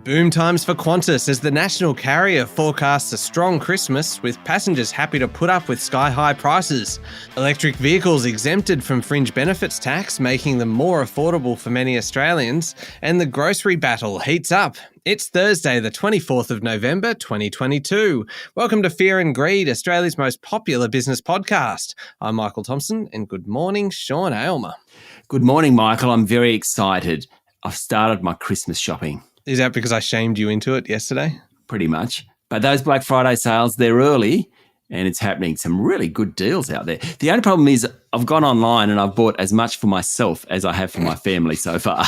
Boom times for Qantas as the national carrier forecasts a strong Christmas with passengers happy to put up with sky-high prices. Electric vehicles exempted from fringe benefits tax, making them more affordable for many Australians. And the grocery battle heats up. It's Thursday, the 24th of November, 2022. Welcome to Fear and Greed, Australia's most popular business podcast. I'm Michael Thompson, and good morning, Sean Aylmer. Good morning, Michael. I'm very excited. I've started my Christmas shopping. Is that because I shamed you into it yesterday? Pretty much. But those Black Friday sales, they're early and it's happening. Some really good deals out there. The only problem is I've gone online and I've bought as much for myself as I have for my family so far.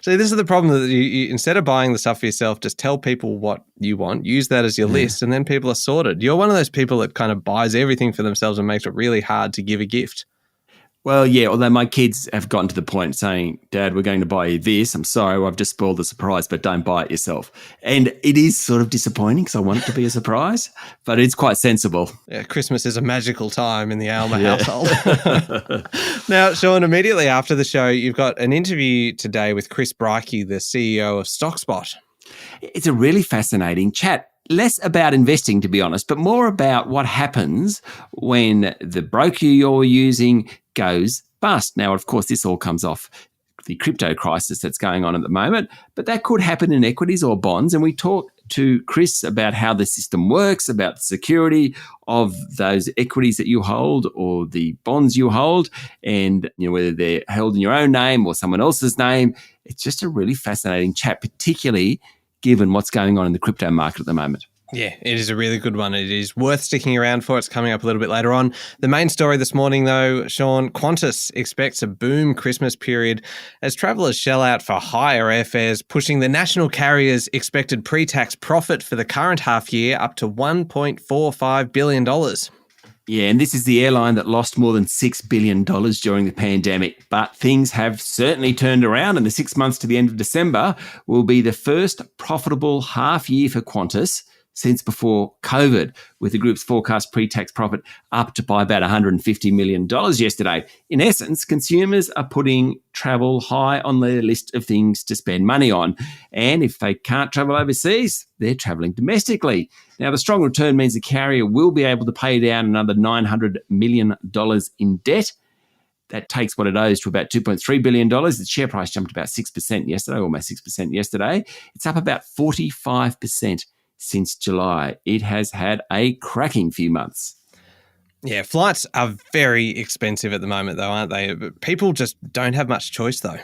So this is the problem, that you instead of buying the stuff for yourself, just tell people what you want, use that as your list, and then people are sorted. You're one of those people that kind of buys everything for themselves and makes it really hard to give a gift. Well, yeah, although my kids have gotten to the point saying, Dad, we're going to buy you this. I'm sorry, I've just spoiled the surprise, but don't buy it yourself. And it is sort of disappointing because I want it to be a surprise, but it's quite sensible. Yeah, Christmas is a magical time in the Aylmer household. Now, Sean, immediately after the show, you've got an interview today with Chris Breike, the CEO of StockSpot. It's a really fascinating chat. Less about investing, to be honest, but more about what happens when the broker you're using goes bust. Now, of course, this all comes off the crypto crisis that's going on at the moment, but that could happen in equities or bonds. And we talk to Chris about how the system works, about the security of those equities that you hold or the bonds you hold, and whether they're held in your own name or someone else's name. It's just a really fascinating chat, particularly given what's going on in the crypto market at the moment. Yeah, it is a really good one. It is worth sticking around for. It's coming up a little bit later on. The main story this morning, though, Sean, Qantas expects a boom Christmas period as travellers shell out for higher airfares, pushing the national carrier's expected pre-tax profit for the current half year up to $1.45 billion. Yeah, and this is the airline that lost more than $6 billion during the pandemic. But things have certainly turned around, and the 6 months to the end of December will be the first profitable half year for Qantas since before COVID, with the group's forecast pre-tax profit up to by about $150 million yesterday. In essence, consumers are putting travel high on their list of things to spend money on. And if they can't travel overseas, they're travelling domestically. Now, the strong return means the carrier will be able to pay down another $900 million in debt. That takes what it owes to about $2.3 billion. The share price jumped about 6% yesterday, almost 6% yesterday. It's up about 45% since July. It has had a cracking few months. Yeah, flights are very expensive at the moment, though, aren't they? People just don't have much choice, though.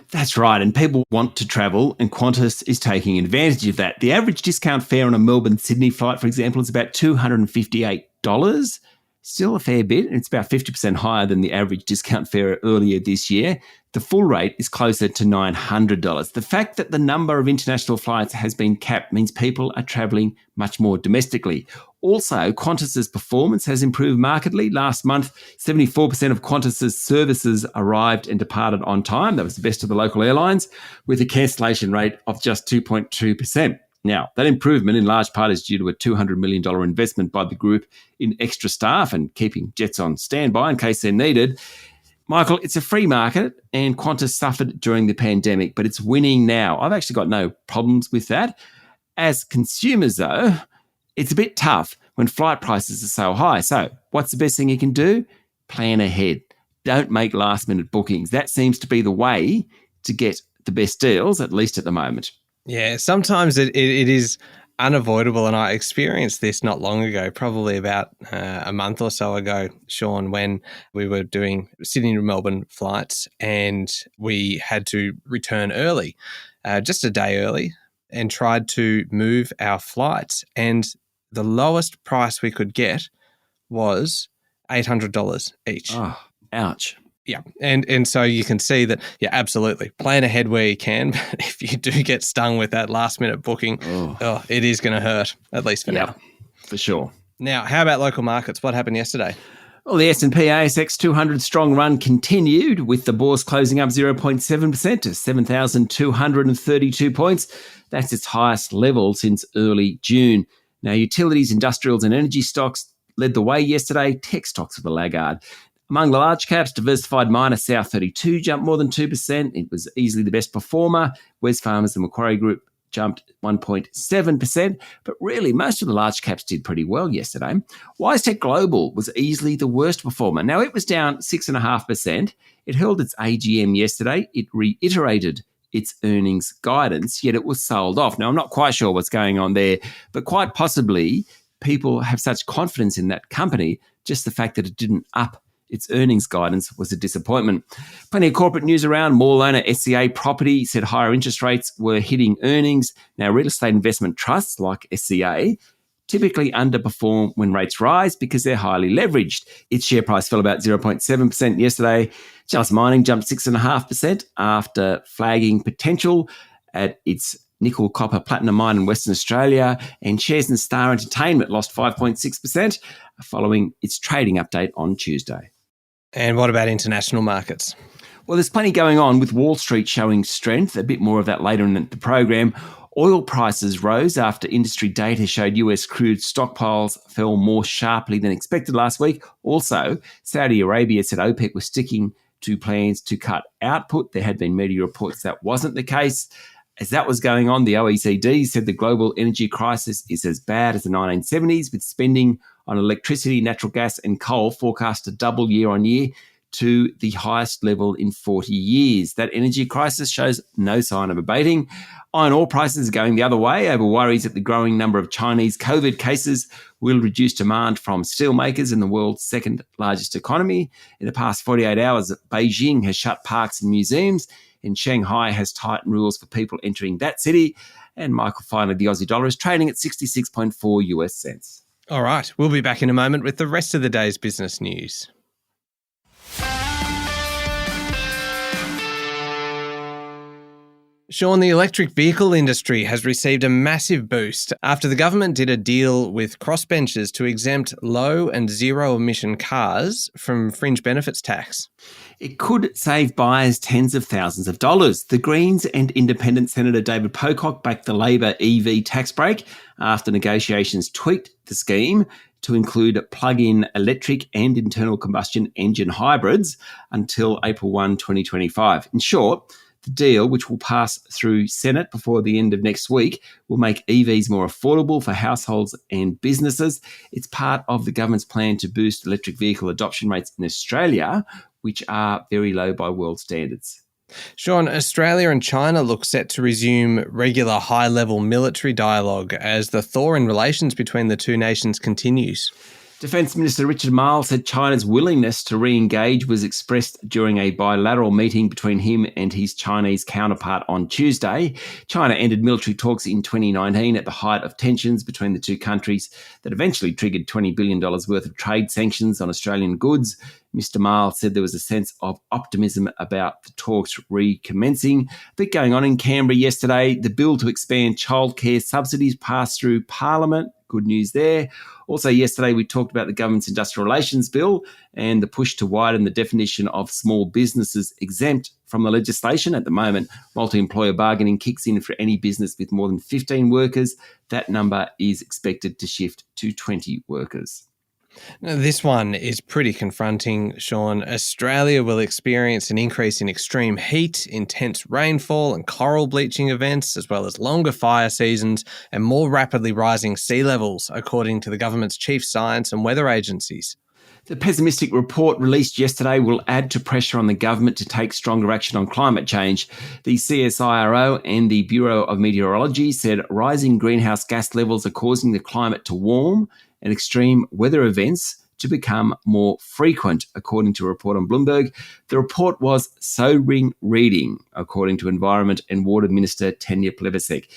That's right, and people want to travel, and Qantas is taking advantage of that. The average discount fare on a Melbourne-Sydney flight, for example, is about $258. Still a fair bit, and it's about 50% higher than the average discount fare earlier this year. The full rate is closer to $900. The fact that the number of international flights has been capped means people are travelling much more domestically. Also, Qantas's performance has improved markedly. Last month, 74% of Qantas's services arrived and departed on time. That was the best of the local airlines, with a cancellation rate of just 2.2%. Now, that improvement in large part is due to a $200 million investment by the group in extra staff and keeping jets on standby in case they're needed. Michael, it's a free market and Qantas suffered during the pandemic, but it's winning now. I've actually got no problems with that. As consumers, though, it's a bit tough when flight prices are so high. So what's the best thing you can do? Plan ahead. Don't make last-minute bookings. That seems to be the way to get the best deals, at least at the moment. Yeah, sometimes it is unavoidable, and I experienced this not long ago, probably about a month or so ago, Sean, when we were doing Sydney to Melbourne flights and we had to return early, just a day early, and tried to move our flights. And the lowest price we could get was $800 each. Oh, ouch. Yeah. And so you can see that, yeah, absolutely. Plan ahead where you can. But if you do get stung with that last minute booking, it is going to hurt, at least for now. For sure. Now, how about local markets? What happened yesterday? Well, the S&P ASX 200 strong run continued, with the Bourse closing up 0.7% to 7,232 points. That's its highest level since early June. Now, utilities, industrials and energy stocks led the way yesterday. Tech stocks were the laggard. Among the large caps, diversified miner South32 jumped more than 2%. It was easily the best performer. Wesfarmers and Macquarie Group jumped 1.7%, but really most of the large caps did pretty well yesterday. WiseTech Global was easily the worst performer. Now, it was down 6.5%. It held its AGM yesterday. It reiterated its earnings guidance, yet it was sold off. Now, I'm not quite sure what's going on there, but quite possibly people have such confidence in that company, just the fact that it didn't up its earnings guidance was a disappointment. Plenty of corporate news around. Mall owner SCA Property said higher interest rates were hitting earnings. Now, real estate investment trusts like SCA typically underperform when rates rise because they're highly leveraged. Its share price fell about 0.7% yesterday. Just Mining jumped 6.5% after flagging potential at its nickel, copper, platinum mine in Western Australia, and shares in Star Entertainment lost 5.6% following its trading update on Tuesday. And what about international markets? Well, there's plenty going on with Wall Street showing strength. A bit more of that later in the program. Oil prices rose after industry data showed US crude stockpiles fell more sharply than expected last week. Also, Saudi Arabia said OPEC was sticking to plans to cut output. There had been media reports that wasn't the case. As that was going on, the OECD said the global energy crisis is as bad as the 1970s, with spending on electricity, natural gas and coal forecast to double year on year to the highest level in 40 years. That energy crisis shows no sign of abating. Iron ore prices are going the other way over worries that the growing number of Chinese COVID cases will reduce demand from steelmakers in the world's second largest economy. In the past 48 hours, Beijing has shut parks and museums, and Shanghai has tightened rules for people entering that city. And Michael, finally, the Aussie dollar is trading at 66.4 US cents. All right, we'll be back in a moment with the rest of the day's business news. Sean, the electric vehicle industry has received a massive boost after the government did a deal with crossbenchers to exempt low and zero emission cars from fringe benefits tax. It could save buyers tens of thousands of dollars. The Greens and Independent Senator David Pocock backed the Labor EV tax break after negotiations tweaked the scheme to include plug-in electric and internal combustion engine hybrids until April 1, 2025. In short, the deal, which will pass through Senate before the end of next week, will make EVs more affordable for households and businesses. It's part of the government's plan to boost electric vehicle adoption rates in Australia, which are very low by world standards. Sean, Australia and China look set to resume regular high-level military dialogue as the thaw in relations between the two nations continues. Defence Minister Richard Marles said China's willingness to re-engage was expressed during a bilateral meeting between him and his Chinese counterpart on Tuesday. China ended military talks in 2019 at the height of tensions between the two countries that eventually triggered $20 billion worth of trade sanctions on Australian goods. Mr. Marles said there was a sense of optimism about the talks recommencing. A bit going on in Canberra yesterday. The bill to expand childcare subsidies passed through Parliament. Good news there. Also yesterday, we talked about the government's industrial relations bill and the push to widen the definition of small businesses exempt from the legislation. At the moment, multi-employer bargaining kicks in for any business with more than 15 workers. That number is expected to shift to 20 workers. Now, this one is pretty confronting, Sean. Australia will experience an increase in extreme heat, intense rainfall and coral bleaching events, as well as longer fire seasons and more rapidly rising sea levels, according to the government's chief science and weather agencies. The pessimistic report released yesterday will add to pressure on the government to take stronger action on climate change. The CSIRO and the Bureau of Meteorology said rising greenhouse gas levels are causing the climate to warm and extreme weather events to become more frequent, according to a report on Bloomberg. The report was sobering reading, according to Environment and Water Minister Tanya Plibersek.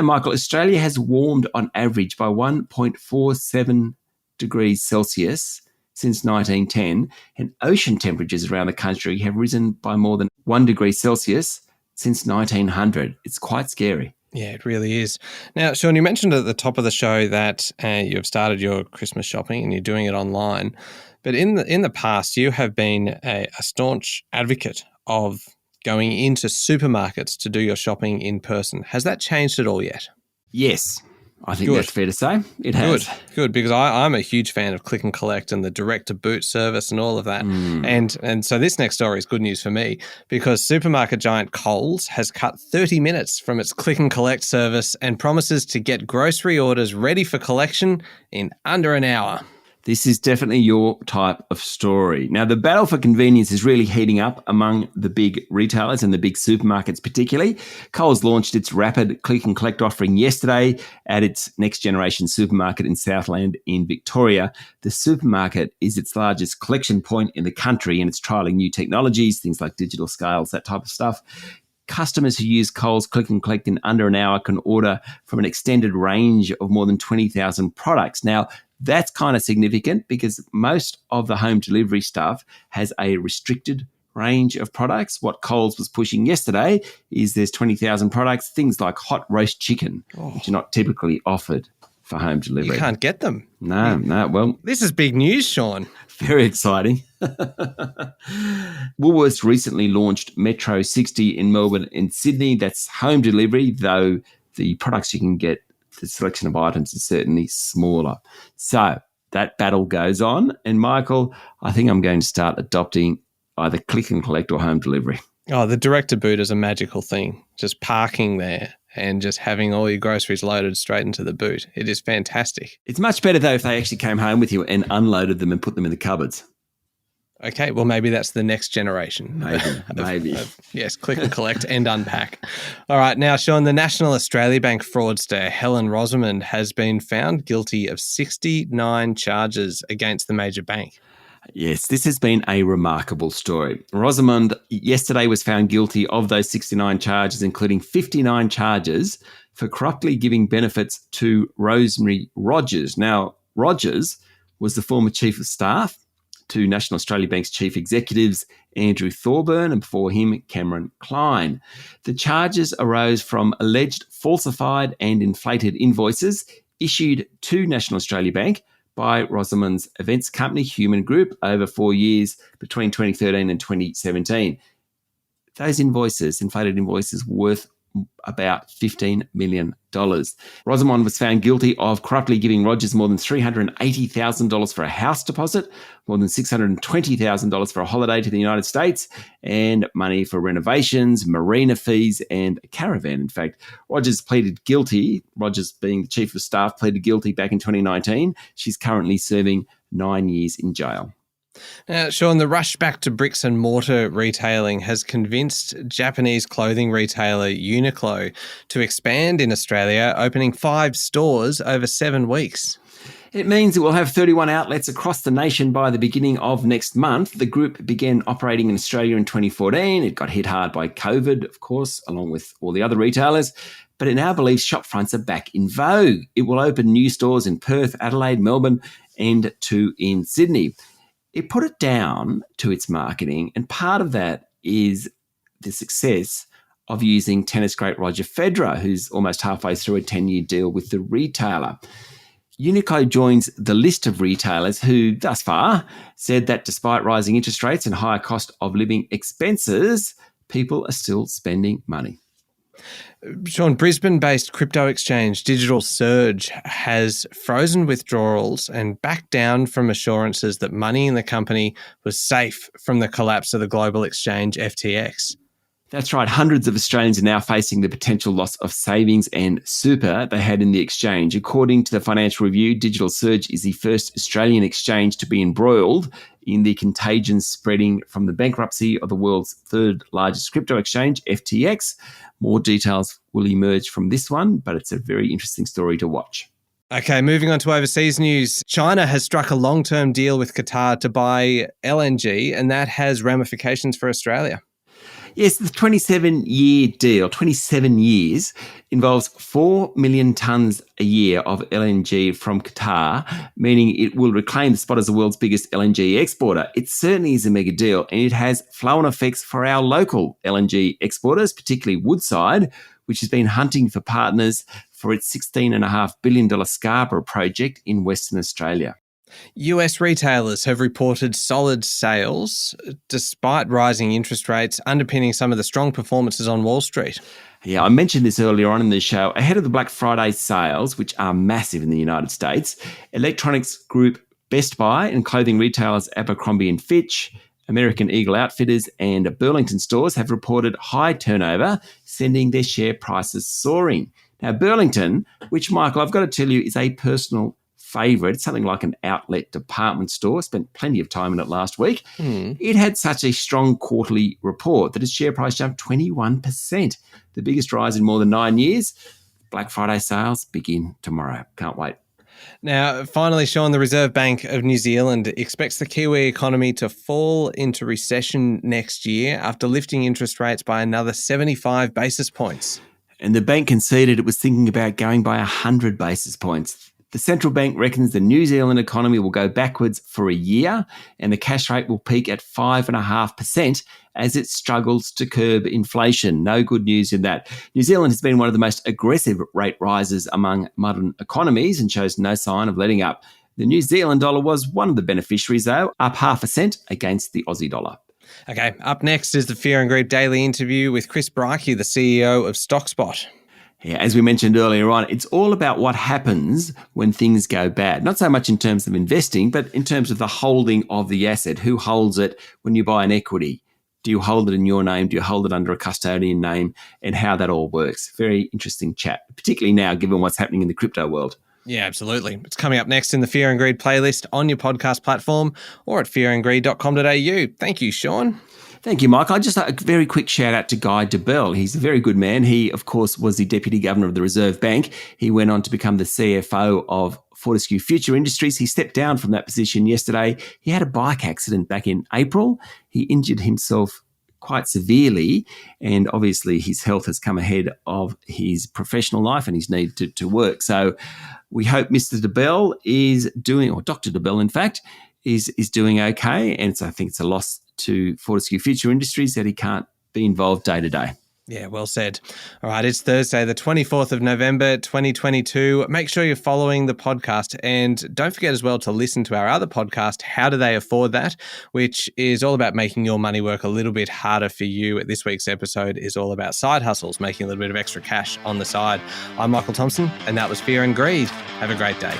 Michael, Australia has warmed on average by 1.47 degrees Celsius since 1910, and ocean temperatures around the country have risen by more than 1 degree Celsius since 1900. It's quite scary. Yeah, it really is. Now, Sean, you mentioned at the top of the show that you have started your Christmas shopping and you're doing it online. But in the past, you have been a staunch advocate of going into supermarkets to do your shopping in person. Has that changed at all yet? Yes. I think that's fair to say. It has. Good, because I'm a huge fan of click and collect and the direct to boot service and all of that. And so this next story is good news for me because supermarket giant Coles has cut 30 minutes from its click and collect service and promises to get grocery orders ready for collection in under an hour. This is definitely your type of story. Now, the battle for convenience is really heating up among the big retailers and the big supermarkets particularly. Coles launched its rapid click and collect offering yesterday at its next generation supermarket in Southland in Victoria. The supermarket is its largest collection point in the country and it's trialling new technologies, things like digital scales, that type of stuff. Customers who use Coles Click and Collect in under an hour can order from an extended range of more than 20,000 products. Now, that's kind of significant because most of the home delivery stuff has a restricted range of products. What Coles was pushing yesterday is there's 20,000 products, things like hot roast chicken, which are not typically offered for home delivery. You can't get them. No. Well, this is big news, Sean. Very exciting. Woolworths recently launched Metro 60 in Melbourne and Sydney. That's home delivery, though the products you can get, the selection of items is certainly smaller. So that battle goes on. And Michael, I think I'm going to start adopting either click and collect or home delivery. Oh, the direct to boot is a magical thing. Just parking there and just having all your groceries loaded straight into the boot. It is fantastic. It's much better, though, if they actually came home with you and unloaded them and put them in the cupboards. Okay, well, maybe that's the next generation. Maybe. Yes, click and collect and unpack. All right, now, Sean, the National Australia Bank fraudster Helen Rosamond has been found guilty of 69 charges against the major bank. Yes, this has been a remarkable story. Rosamond yesterday was found guilty of those 69 charges, including 59 charges for corruptly giving benefits to Rosemary Rogers. Now, Rogers was the former chief of staff to National Australia Bank's chief executives, Andrew Thorburn, and before him, Cameron Klein. The charges arose from alleged falsified and inflated invoices issued to National Australia Bank by Rosamond's events company, Human Group, over 4 years between 2013 and 2017. Those invoices, inflated invoices, worth about $15 million. Rosamond was found guilty of corruptly giving Rogers more than $380,000 for a house deposit, more than $620,000 for a holiday to the United States, and money for renovations, marina fees, and a caravan. In fact, Rogers pleaded guilty. Rogers, being the chief of staff, pleaded guilty back in 2019. She's currently serving 9 years in jail. Now, Sean, the rush back to bricks and mortar retailing has convinced Japanese clothing retailer Uniqlo to expand in Australia, opening 5 stores over 7 weeks. It means it will have 31 outlets across the nation by the beginning of next month. The group began operating in Australia in 2014. It got hit hard by COVID, of course, along with all the other retailers. But it now believes shopfronts are back in vogue. It will open new stores in Perth, Adelaide, Melbourne, and 2 in Sydney. It put it down to its marketing, and part of that is the success of using tennis great Roger Federer, who's almost halfway through a 10-year deal with the retailer. Uniqlo joins the list of retailers who, thus far, said that despite rising interest rates and higher cost of living expenses, people are still spending money. Sean, Brisbane-based crypto exchange Digital Surge has frozen withdrawals and backed down from assurances that money in the company was safe from the collapse of the global exchange FTX. That's right. Hundreds of Australians are now facing the potential loss of savings and super they had in the exchange. According to the Financial Review, Digital Surge is the first Australian exchange to be embroiled in the contagion spreading from the bankruptcy of the world's third largest crypto exchange, FTX. More details will emerge from this one, but it's a very interesting story to watch. Okay, moving on to overseas news. China has struck a long-term deal with Qatar to buy LNG, and that has ramifications for Australia. Yes, the 27-year deal, 27 years, involves 4 million tonnes a year of LNG from Qatar, meaning it will reclaim the spot as the world's biggest LNG exporter. It certainly is a mega deal, and it has flow-on effects for our local LNG exporters, particularly Woodside, which has been hunting for partners for its $16.5 billion Scarborough project in Western Australia. US retailers have reported solid sales despite rising interest rates, underpinning some of the strong performances on Wall Street. Yeah, I mentioned this earlier on in the show. Ahead of the Black Friday sales, which are massive in the United States, electronics group Best Buy and clothing retailers Abercrombie and Fitch, American Eagle Outfitters and Burlington stores have reported high turnover, sending their share prices soaring. Now, Burlington, which, Michael, I've got to tell you, is a personal favourite. It's something like an outlet department store. Spent plenty of time in it last week. It had such a strong quarterly report that its share price jumped 21%, the biggest rise in more than 9 years. Black Friday sales begin tomorrow. Can't wait. Now, finally, Sean, the Reserve Bank of New Zealand expects the Kiwi economy to fall into recession next year after lifting interest rates by another 75 basis points. And the bank conceded it was thinking about going by 100 basis points. The central bank reckons the New Zealand economy will go backwards for a year and the cash rate will peak at 5.5% as it struggles to curb inflation. No good news in that. New Zealand has been one of the most aggressive rate rises among modern economies and shows no sign of letting up. The New Zealand dollar was one of the beneficiaries, though, up 0.5% against the Aussie dollar. Okay, up next is the Fear and Greed Daily interview with Chris Bryke, the CEO of StockSpot. Yeah, as we mentioned earlier on, it's all about what happens when things go bad. Not so much in terms of investing, but in terms of the holding of the asset. Who holds it when you buy an equity? Do you hold it in your name? Do you hold it under a custodian name? And how that all works. Very interesting chat, particularly now given what's happening in the crypto world. Yeah, absolutely. It's coming up next in the Fear and Greed playlist on your podcast platform or at fearandgreed.com.au. Thank you, Sean. Thank you, Mike. Just a very quick shout out to Guy Debelle. He's a very good man. He, of course, was the Deputy Governor of the Reserve Bank. He went on to become the CFO of Fortescue Future Industries. He stepped down from that position yesterday. He had a bike accident back in April. He injured himself quite severely, and obviously his health has come ahead of his professional life and his need to work. So we hope Mr. Debelle is doing, or Dr. Debelle, in fact, is doing okay. And so I think it's a loss to Fortescue Future Industries that he can't be involved day to day. Yeah, well said. All right, it's Thursday, the 24th of November, 2022. Make sure you're following the podcast and don't forget as well to listen to our other podcast, How Do They Afford That?, which is all about making your money work a little bit harder for you. This week's episode is all about side hustles, making a little bit of extra cash on the side. I'm Michael Thompson, and that was Fear and Greed. Have a great day.